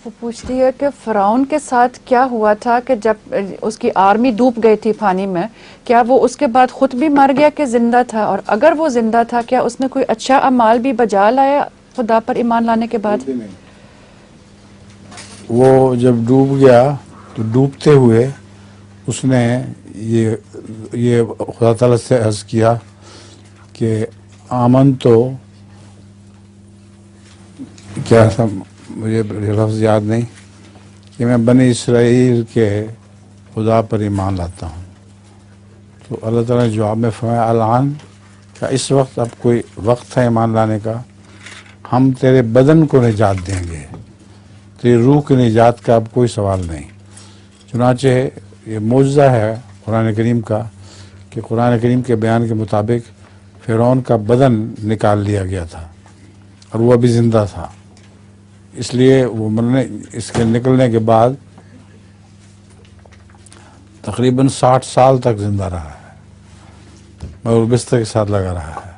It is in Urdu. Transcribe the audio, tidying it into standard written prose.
وہ پوچھتی ہے کہ فرعون کے ساتھ کیا ہوا تھا کہ جب اس کی آرمی ڈوب گئی تھی پانی میں، کیا وہ اس کے بعد خود بھی مر گیا کہ زندہ تھا؟ اور اگر وہ زندہ تھا کیا اس نے کوئی اچھا اعمال بھی بجا لایا خدا پر ایمان لانے کے بعد؟ وہ جب ڈوب گیا تو ڈوبتے ہوئے اس نے یہ خدا تعالیٰ سے عرض کیا کہ آمن تو کیا تھا، مجھے لفظ یاد نہیں، کہ میں بنی اسرائیل کے خدا پر ایمان لاتا ہوں. تو اللہ تعالیٰ نے جواب میں فرمایا الان، کیا اس وقت اب کوئی وقت ہے ایمان لانے کا؟ ہم تیرے بدن کو نجات دیں گے، تیری روح کی نجات کا اب کوئی سوال نہیں. چنانچہ یہ معجزہ ہے قرآن کریم کا کہ قرآن کریم کے بیان کے مطابق فرعون کا بدن نکال لیا گیا تھا اور وہ ابھی زندہ تھا. اس لیے وہ اس کے نکلنے کے بعد تقریباً 60 سال تک زندہ رہا ہے، مگر بستر کے ساتھ لگا رہا ہے.